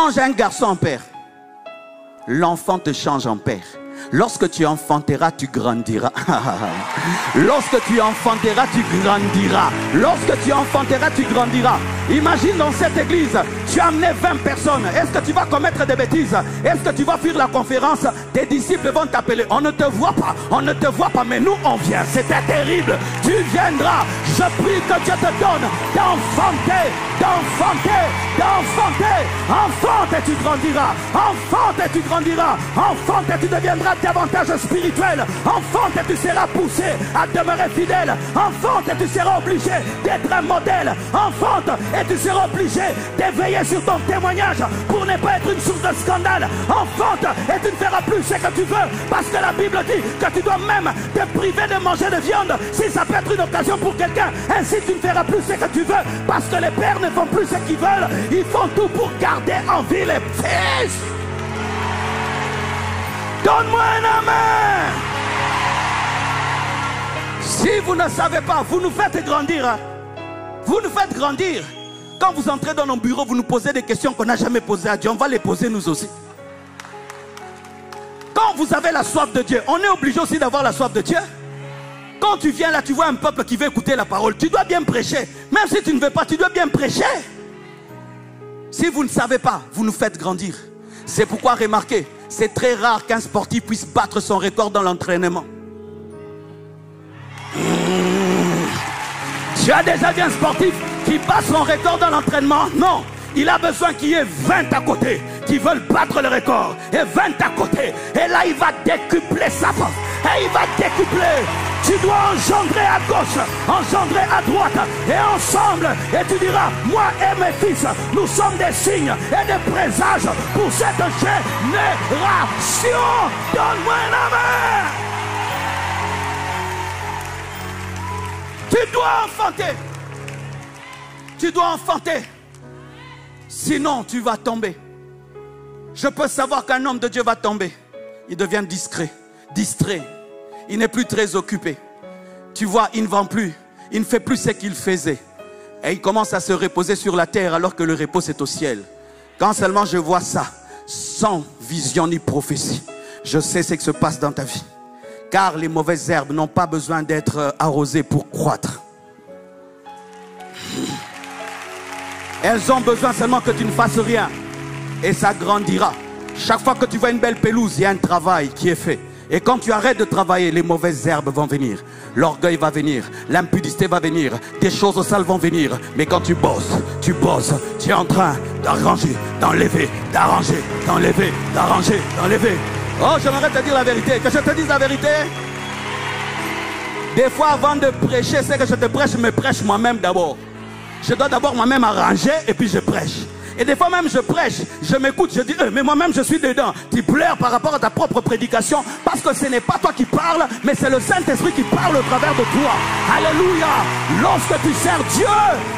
change un garçon en père, l'enfant te change en père. Lorsque tu enfanteras, tu grandiras. Lorsque tu enfanteras, tu grandiras. Lorsque tu enfanteras, tu grandiras. Imagine dans cette église, tu as amené 20 personnes. Est-ce que tu vas commettre des bêtises? Est-ce que tu vas fuir la conférence? Tes disciples vont t'appeler. On ne te voit pas, on ne te voit pas, mais nous on vient. C'était terrible. Tu viendras. Je prie que Dieu te donne d'enfanter, d'enfanter, d'enfanter. Enfante et tu grandiras. Enfante et tu grandiras. Enfante et tu deviendras davantage spirituel. Enfante et tu seras poussé à demeurer fidèle. Enfante et tu seras obligé d'être un modèle. Enfante et tu seras obligé d'éveiller sur ton témoignage pour ne pas être une source de scandale. Enfante et tu ne feras plus ce que tu veux, parce que la Bible dit que tu dois même te priver de manger de viande si ça peut être une occasion pour quelqu'un. Ainsi tu ne feras plus ce que tu veux, parce que les pères ne font plus ce qu'ils veulent. Ils font tout pour garder en vie les fils. Donne-moi un amen. Si vous ne savez pas, vous nous faites grandir, hein? Vous nous faites grandir. Quand vous entrez dans nos bureaux, vous nous posez des questions qu'on n'a jamais posées à Dieu. On va les poser nous aussi. Quand vous avez la soif de Dieu, on est obligé aussi d'avoir la soif de Dieu. Quand tu viens là, tu vois un peuple qui veut écouter la parole. Tu dois bien prêcher. Même si tu ne veux pas, tu dois bien prêcher. Si vous ne savez pas, vous nous faites grandir. C'est pourquoi, remarquez, c'est très rare qu'un sportif puisse battre son record dans l'entraînement. Tu as déjà vu un sportif qui bat son record dans l'entraînement? Non. Il a besoin qu'il y ait 20 à côté qui veulent battre le record. Et 20 à côté. Et là, il va décupler sa force. Et il va décupler. Tu dois engendrer à gauche, engendrer à droite. Et ensemble, et tu diras, moi et mes fils, nous sommes des signes et des présages pour cette génération. Donne-moi un amen. Tu dois enfanter. Tu dois enfanter. Sinon, tu vas tomber. Je peux savoir qu'un homme de Dieu va tomber. Il devient discret, distrait. Il n'est plus très occupé. Tu vois, il ne vend plus. Il ne fait plus ce qu'il faisait. Et il commence à se reposer sur la terre alors que le repos c'est au ciel. Quand seulement je vois ça, sans vision ni prophétie, je sais ce qui se passe dans ta vie. Car les mauvaises herbes n'ont pas besoin d'être arrosées pour croître. Elles ont besoin seulement que tu ne fasses rien. Et ça grandira. Chaque fois que tu vois une belle pelouse, il y a un travail qui est fait. Et quand tu arrêtes de travailler, les mauvaises herbes vont venir. L'orgueil va venir. L'impudicité va venir. Des choses sales vont venir. Mais quand tu bosses, tu es en train d'arranger, d'enlever, d'arranger, d'enlever, d'arranger, d'enlever. Oh, j'aimerais te dire la vérité. Que je te dise la vérité. Des fois, avant de prêcher, c'est que je te prêche, je me prêche moi-même d'abord. Je dois d'abord moi-même arranger et puis je prêche. Et des fois même je prêche, je m'écoute, je dis mais moi-même je suis dedans. Tu pleures par rapport à ta propre prédication parce que ce n'est pas toi qui parles, mais c'est le Saint-Esprit qui parle au travers de toi. Alléluia. Lorsque tu sers Dieu,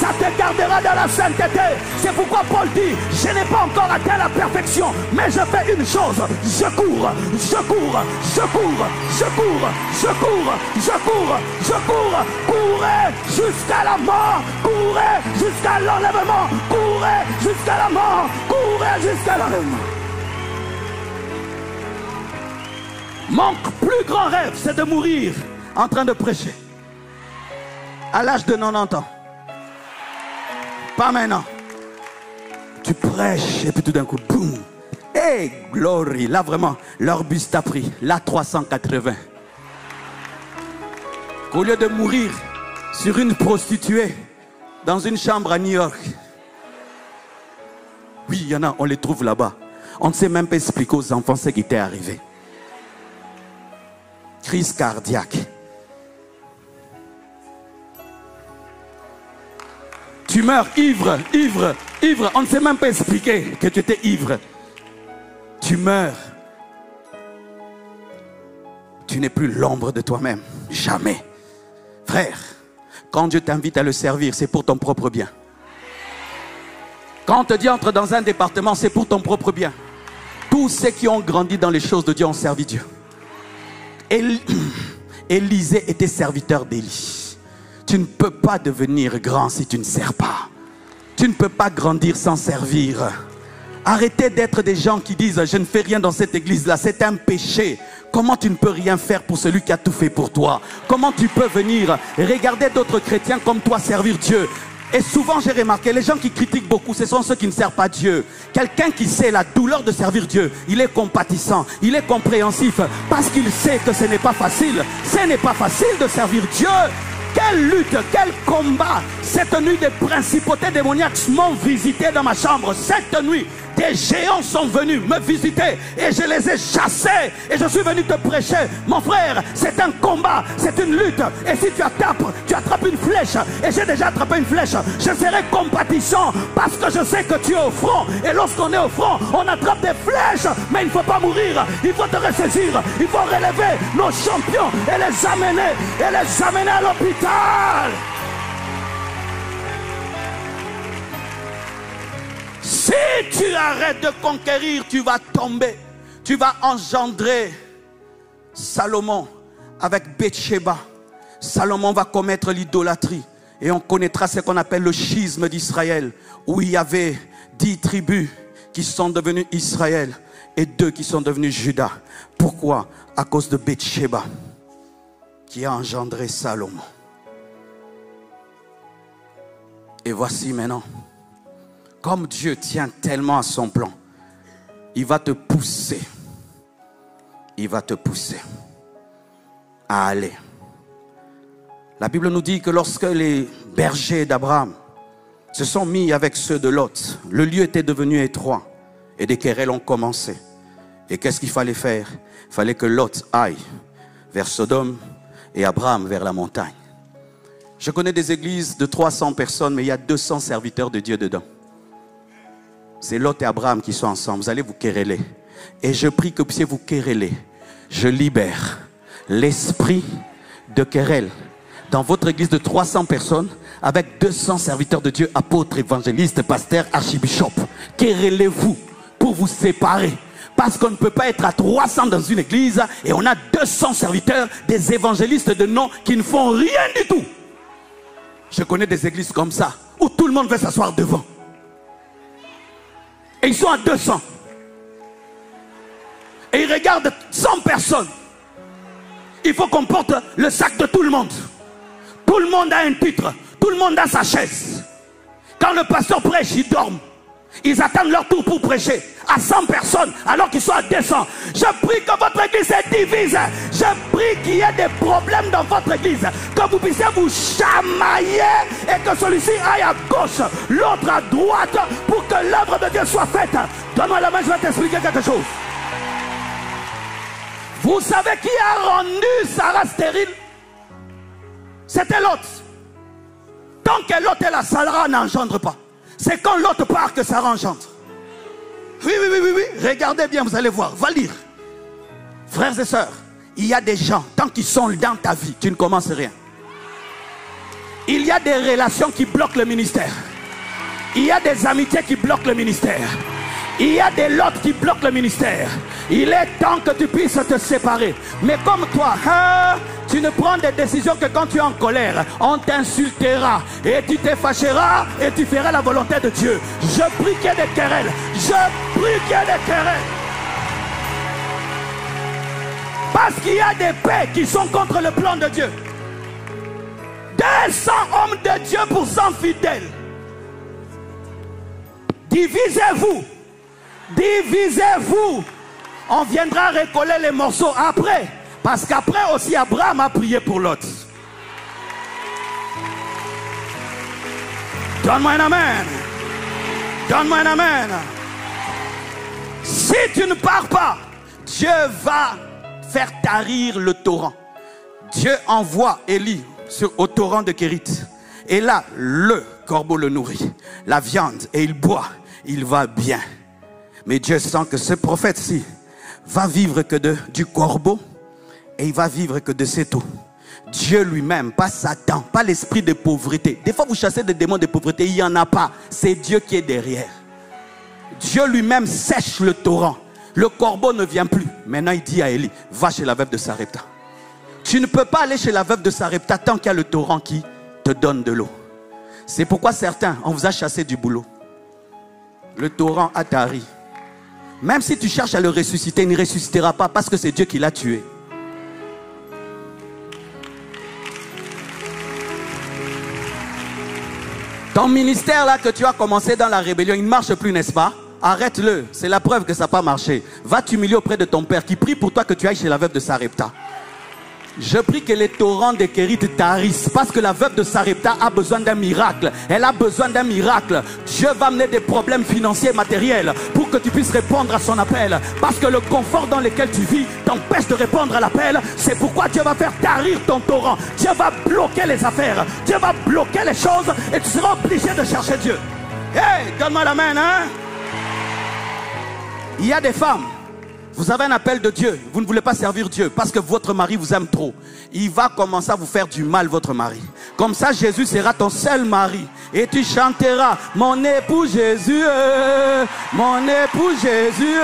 ça te gardera dans la sainteté. C'est pourquoi Paul dit, je n'ai pas encore atteint la perfection, mais je fais une chose, je cours, je cours, je cours, je cours, je cours, je cours, je cours. Courez jusqu'à la mort, courez jusqu'à l'enlèvement, courez jusqu'à la mort, courez jusqu'à l'enlèvement. Mon plus grand rêve, c'est de mourir en train de prêcher. À l'âge de 90 ans. Pas maintenant. Tu prêches et puis tout d'un coup, boum. Hey, glory. Là vraiment, leur bus t'a pris. Là 380. Au lieu de mourir sur une prostituée dans une chambre à New York. Oui, il y en a, on les trouve là-bas. On ne sait même pas expliquer aux enfants ce qui t'est arrivé. Crise cardiaque. Tu meurs ivre, ivre, ivre. On ne sait même pas expliquer que tu étais ivre. Tu meurs. Tu n'es plus l'ombre de toi-même. Jamais. Frère, quand Dieu t'invite à le servir, c'est pour ton propre bien. Quand on te dit entre dans un département, c'est pour ton propre bien. Tous ceux qui ont grandi dans les choses de Dieu ont servi Dieu. Élisée était serviteur d'Élie. Tu ne peux pas devenir grand si tu ne sers pas. Tu ne peux pas grandir sans servir. Arrêtez d'être des gens qui disent je ne fais rien dans cette église-là, c'est un péché. Comment tu ne peux rien faire pour celui qui a tout fait pour toi? Comment tu peux venir et regarder d'autres chrétiens comme toi servir Dieu? Et souvent j'ai remarqué, les gens qui critiquent beaucoup, ce sont ceux qui ne servent pas Dieu. Quelqu'un qui sait la douleur de servir Dieu, il est compatissant, il est compréhensif, parce qu'il sait que ce n'est pas facile. Ce n'est pas facile de servir Dieu. Quelle lutte, quel combat. Cette nuit, des principautés démoniaques m'ont visité dans ma chambre. Cette nuit, des géants sont venus me visiter et je les ai chassés. Et je suis venu te prêcher. Mon frère, c'est un combat, c'est une lutte. Et si tu attrapes une flèche, et j'ai déjà attrapé une flèche, je serai compatissant parce que je sais que tu es au front. Et lorsqu'on est au front, on attrape des flèches. Mais il ne faut pas mourir, il faut te ressaisir. Il faut relever nos champions et les amener à l'hôpital. Si tu arrêtes de conquérir, tu vas tomber. Tu vas engendrer Salomon avec Bathsheba. Salomon va commettre l'idolâtrie. Et on connaîtra ce qu'on appelle le schisme d'Israël, où il y avait 10 tribus qui sont devenues Israël et 2 qui sont devenues Juda. Pourquoi? À cause de Bathsheba, qui a engendré Salomon. Et voici maintenant, comme Dieu tient tellement à son plan, il va te pousser. Il va te pousser à aller. La Bible nous dit que lorsque les bergers d'Abraham se sont mis avec ceux de Lot, le lieu était devenu étroit et des querelles ont commencé. Et qu'est-ce qu'il fallait faire? Il fallait que Lot aille vers Sodome et Abraham vers la montagne. Je connais des églises de 300 personnes, mais il y a 200 serviteurs de Dieu dedans. C'est Lot et Abraham qui sont ensemble. Vous allez vous quereller. Et je prie que si vous querellez, je libère l'esprit de querelle dans votre église de 300 personnes avec 200 serviteurs de Dieu, apôtres, évangélistes, pasteurs, archibishops. Querellez-vous pour vous séparer. Parce qu'on ne peut pas être à 300 dans une église et on a 200 serviteurs, des évangélistes de nom qui ne font rien du tout. Je connais des églises comme ça, où tout le monde veut s'asseoir devant. Et ils sont à 200. Et ils regardent 100 personnes. Il faut qu'on porte le sac de tout le monde. Tout le monde a un titre. Tout le monde a sa chaise. Quand le pasteur prêche, ils dorment. Ils attendent leur tour pour prêcher à 100 personnes alors qu'ils sont à 200. Je prie que votre église se divise. Je prie qu'il y ait des problèmes dans votre église, que vous puissiez vous chamailler et que celui-ci aille à gauche, l'autre à droite, pour que l'œuvre de Dieu soit faite. Donne-moi la main, je vais t'expliquer quelque chose. Vous savez qui a rendu Sarah stérile? C'était Lot. Tant que Lot est là, Sarah n'engendre pas. C'est quand l'autre part que ça engendre. Oui. Regardez bien, vous allez voir. Va lire. Frères et sœurs, il y a des gens, tant qu'ils sont dans ta vie, tu ne commences rien. Il y a des relations qui bloquent le ministère. Il y a des amitiés qui bloquent le ministère. Il y a des lots qui bloquent le ministère. Il est temps que tu puisses te séparer. Mais comme toi, tu ne prends des décisions que quand tu es en colère. On t'insultera et tu te fâcheras et tu feras la volonté de Dieu. Je prie qu'il y ait des querelles. Je prie qu'il y ait des querelles. Parce qu'il y a des paix qui sont contre le plan de Dieu. 200 hommes de Dieu pour 100 fidèles. Divisez-vous. Divisez-vous. On viendra recoller les morceaux après. Parce qu'après aussi Abraham a prié pour Lot. Donne-moi un amen. Donne-moi un amen. Si tu ne pars pas, Dieu va faire tarir le torrent. Dieu envoie Élie au torrent de Kérit. Et là, le corbeau le nourrit. La viande, et il boit. Il va bien. Mais Dieu sent que ce prophète-ci va vivre que du corbeau et il va vivre que de cette eau. Dieu lui-même, pas Satan, pas l'esprit de pauvreté. Des fois vous chassez des démons de pauvreté, il n'y en a pas. C'est Dieu qui est derrière. Dieu lui-même sèche le torrent. Le corbeau ne vient plus. Maintenant il dit à Élie, va chez la veuve de Sarepta. Tu ne peux pas aller chez la veuve de Sarepta tant qu'il y a le torrent qui te donne de l'eau. C'est pourquoi certains, on vous a chassé du boulot. Le torrent a tari. Même si tu cherches à le ressusciter, il ne ressuscitera pas parce que c'est Dieu qui l'a tué. Ton ministère là que tu as commencé dans la rébellion, il ne marche plus, n'est-ce pas? Arrête-le, c'est la preuve que ça n'a pas marché. Va t'humilier auprès de ton père qui prie pour toi que tu ailles chez la veuve de Sarepta. Je prie que les torrents des Kérites tarissent parce que la veuve de Sarepta a besoin d'un miracle. Elle a besoin d'un miracle. Dieu va amener des problèmes financiers et matériels pour que tu puisses répondre à son appel. Parce que le confort dans lequel tu vis t'empêche de répondre à l'appel. C'est pourquoi Dieu va faire tarir ton torrent. Dieu va bloquer les affaires. Dieu va bloquer les choses et tu seras obligé de chercher Dieu. Hey, donne-moi la main, hein? Il y a des femmes. Vous avez un appel de Dieu, vous ne voulez pas servir Dieu parce que votre mari vous aime trop. Il va commencer à vous faire du mal, votre mari. Comme ça, Jésus sera ton seul mari. Et tu chanteras, mon époux Jésus, mon époux Jésus,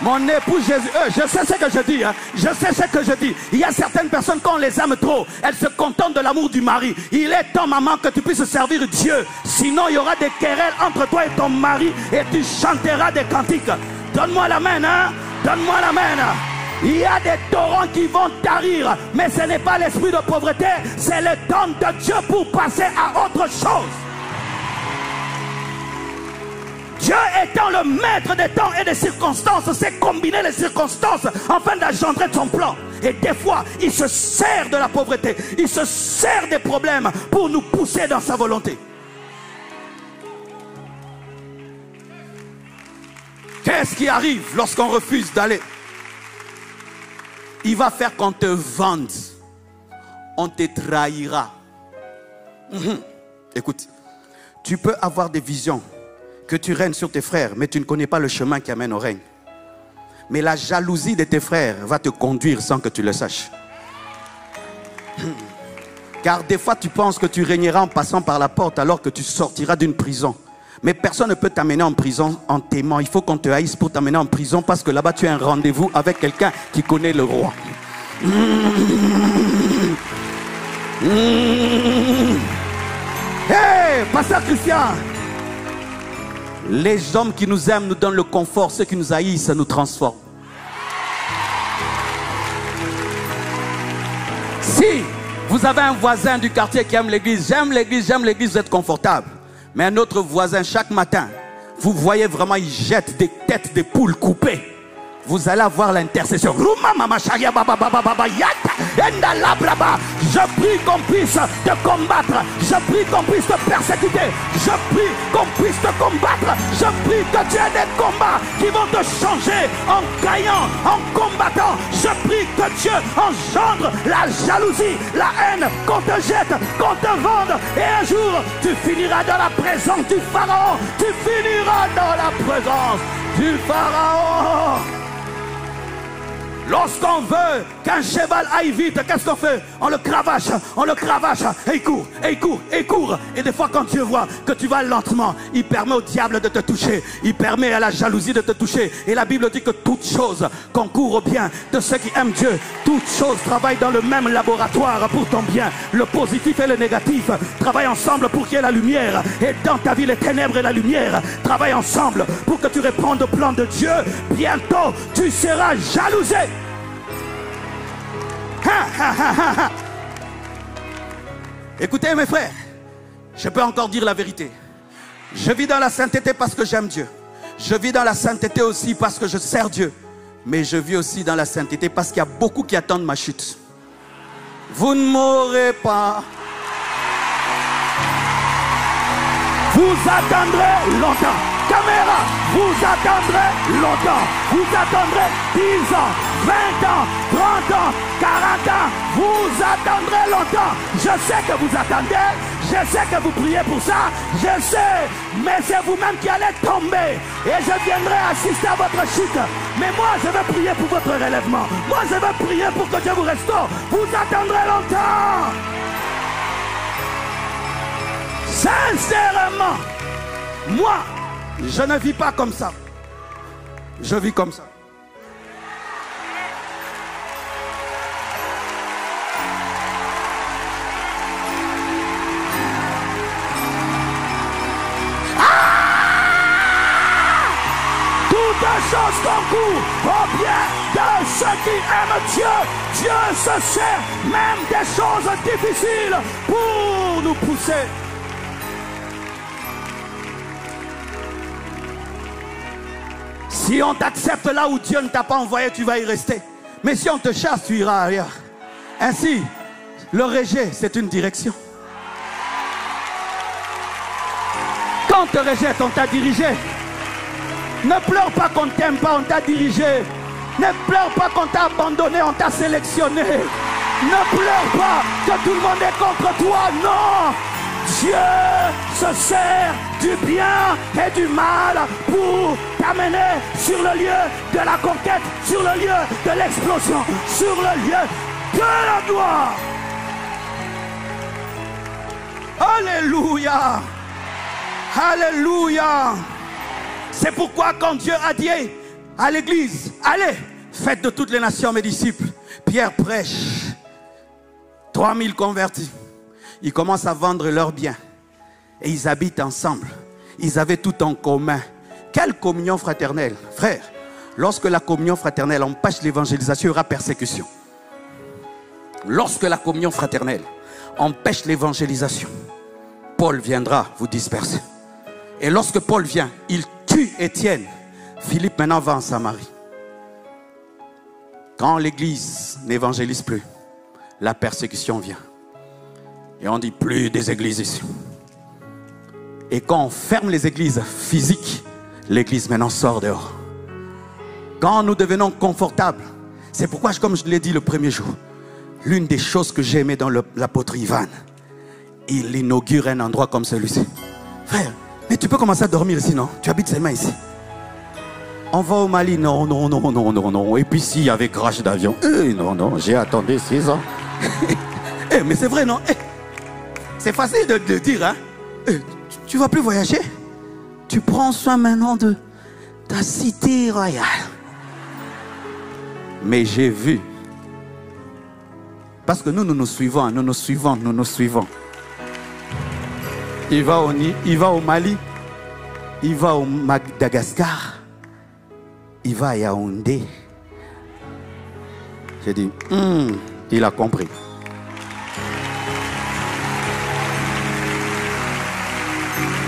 mon époux Jésus. Je sais ce que je dis, hein. Je sais ce que je dis. Il y a certaines personnes, quand on les aime trop, elles se contentent de l'amour du mari. Il est temps, maman, que tu puisses servir Dieu. Sinon, il y aura des querelles entre toi et ton mari et tu chanteras des cantiques. Donne-moi la main, hein. Donne-moi la main. Il y a des torrents qui vont tarir, mais ce n'est pas l'esprit de pauvreté, c'est le temps de Dieu pour passer à autre chose. Dieu étant le maître des temps et des circonstances, sait combiner les circonstances afin d'engendrer son plan. Et des fois, il se sert de la pauvreté, il se sert des problèmes pour nous pousser dans sa volonté. Qu'est-ce qui arrive lorsqu'on refuse d'aller? Il va faire qu'on te vende. On te trahira. Écoute, tu peux avoir des visions que tu règnes sur tes frères, mais tu ne connais pas le chemin qui amène au règne. Mais la jalousie de tes frères va te conduire sans que tu le saches. Car des fois tu penses que tu régneras en passant par la porte alors que tu sortiras d'une prison. Mais personne ne peut t'amener en prison en t'aimant. Il faut qu'on te haïsse pour t'amener en prison parce que là-bas tu as un rendez-vous avec quelqu'un qui connaît le roi. Hey, pasteur Christian! Les hommes qui nous aiment nous donnent le confort. Ceux qui nous haïssent nous transforment. Si vous avez un voisin du quartier qui aime l'église, j'aime l'église, vous êtes confortable. Mais un autre voisin, chaque matin, vous voyez vraiment, il jette des têtes de poules coupées. Vous allez avoir l'intercession. Je prie qu'on puisse te combattre. Je prie qu'on puisse te persécuter. Je prie qu'on puisse te combattre. Je prie que tu aies des combats qui vont te changer en gagnant, en combattant. Je prie que Dieu engendre la jalousie, la haine, qu'on te jette, qu'on te vende. Et un jour, tu finiras dans la présence du Pharaon. Tu finiras dans la présence du Pharaon. Lorsqu'on veut qu'un cheval aille vite, qu'est-ce qu'on fait? On le cravache, et il court, et il court, et il court. Et des fois quand Dieu voit que tu vas lentement, il permet au diable de te toucher, il permet à la jalousie de te toucher. Et la Bible dit que toute chose concourt au bien de ceux qui aiment Dieu. Toute chose travaille dans le même laboratoire pour ton bien. Le positif et le négatif travaillent ensemble pour qu'il y ait la lumière. Et dans ta vie, les ténèbres et la lumière travaillent ensemble pour que tu répondes au plan de Dieu. Bientôt, tu seras jalousé. Écoutez mes frères, je peux encore dire la vérité. Je vis dans la sainteté parce que j'aime Dieu. Je vis dans la sainteté aussi parce que je sers Dieu. Mais je vis aussi dans la sainteté parce qu'il y a beaucoup qui attendent ma chute. Vous ne mourrez pas. Vous attendrez longtemps. Caméra, vous attendrez longtemps. Vous attendrez 10 ans, 20 ans, 30 ans, 40 ans. Vous attendrez longtemps. Je sais que vous attendez. Je sais que vous priez pour ça. Je sais. Mais c'est vous-même qui allez tomber. Et je viendrai assister à votre chute. Mais moi, je veux prier pour votre relèvement. Moi, je veux prier pour que Dieu vous restaure. Vous attendrez longtemps. Sincèrement, moi, je ne vis pas comme ça. Je vis comme ça. Toutes choses choses concourent au bien de ceux qui aiment Dieu. Dieu se sert même des choses difficiles pour nous pousser. Si on t'accepte là où Dieu ne t'a pas envoyé, tu vas y rester. Mais si on te chasse, tu iras ailleurs. Ainsi, le rejet, c'est une direction. Quand on te rejette, on t'a dirigé. Ne pleure pas qu'on ne t'aime pas, on t'a dirigé. Ne pleure pas qu'on t'a abandonné, on t'a sélectionné. Ne pleure pas que tout le monde est contre toi, non. Dieu se sert du bien et du mal pour t'amener sur le lieu de la conquête, sur le lieu de l'explosion, sur le lieu de la gloire. Alléluia. Alléluia. C'est pourquoi quand Dieu a dit à l'église, allez, faites de toutes les nations mes disciples. Pierre prêche. 3000 convertis. Ils commencent à vendre leurs biens. Et ils habitent ensemble. Ils avaient tout en commun. Quelle communion fraternelle. Frère, lorsque la communion fraternelle empêche l'évangélisation, il y aura persécution. Lorsque la communion fraternelle empêche l'évangélisation, Paul viendra vous disperser. Et lorsque Paul vient, il tue Étienne. Philippe maintenant va en Samarie. Quand l'église n'évangélise plus, la persécution vient. Et on dit plus des églises ici. Et quand on ferme les églises physiques, l'église maintenant sort dehors. Quand nous devenons confortables, c'est pourquoi, comme je l'ai dit le premier jour, l'une des choses que j'ai aimé dans l'apôtre Ivan, il inaugure un endroit comme celui-ci. Frère, mais tu peux commencer à dormir ici, non? Tu habites seulement ici. On va au Mali, non, non, non, non, non, non. Et puis s'il y avait crash d'avion, non, non, j'ai attendu 6 ans. Mais c'est vrai, non? C'est facile de dire, hein? Tu vas plus voyager? Tu prends soin maintenant de ta cité royale. Mais j'ai vu. Parce que nous nous suivons, nous nous suivons, nous nous suivons. Il va au Mali, il va au Madagascar, il va à Yaoundé. J'ai dit, il a compris.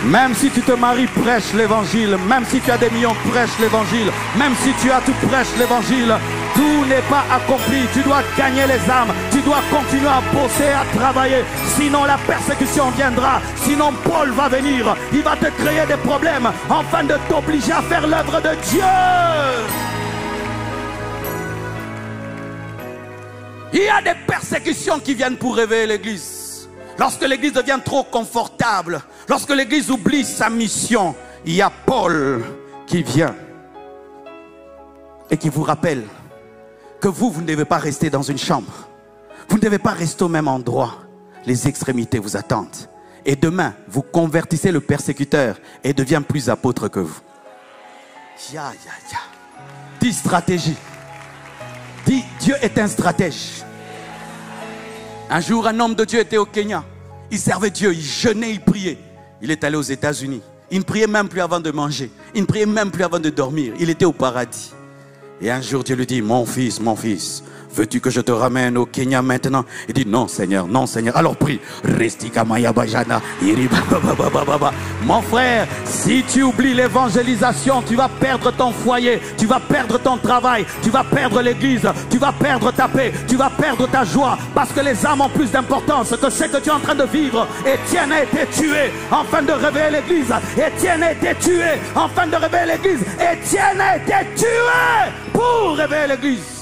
Même si tu te maries, prêche l'évangile. Même si tu as des millions, prêche l'évangile. Même si tu as tout, prêche l'évangile. Tout n'est pas accompli. Tu dois gagner les âmes. Tu dois continuer à bosser, à travailler. Sinon la persécution viendra. Sinon Paul va venir. Il va te créer des problèmes afin de t'obliger à faire l'œuvre de Dieu. Il y a des persécutions qui viennent pour réveiller l'église. Lorsque l'église devient trop confortable, lorsque l'église oublie sa mission, il y a Paul qui vient et qui vous rappelle que vous ne devez pas rester dans une chambre. Vous ne devez pas rester au même endroit. Les extrémités vous attendent. Et demain, vous convertissez le persécuteur et devient plus apôtre que vous. Dis stratégie. Dis, Dieu est un stratège. Un jour, un homme de Dieu était au Kenya. Il servait Dieu, il jeûnait, il priait. Il est allé aux États-Unis. Il ne priait même plus avant de manger. Il ne priait même plus avant de dormir. Il était au paradis. Et un jour, Dieu lui dit, mon fils, veux-tu que je te ramène au Kenya maintenant? Il dit, non Seigneur, non Seigneur. Alors prie. Mon frère, si tu oublies l'évangélisation, tu vas perdre ton foyer, tu vas perdre ton travail, tu vas perdre l'église, tu vas perdre ta paix, tu vas perdre ta joie, parce que les âmes ont plus d'importance que ce que tu es en train de vivre. Étienne a été tué afin de réveiller l'église. Étienne a été tué afin de réveiller l'église. Étienne a été tué pour réveiller l'église.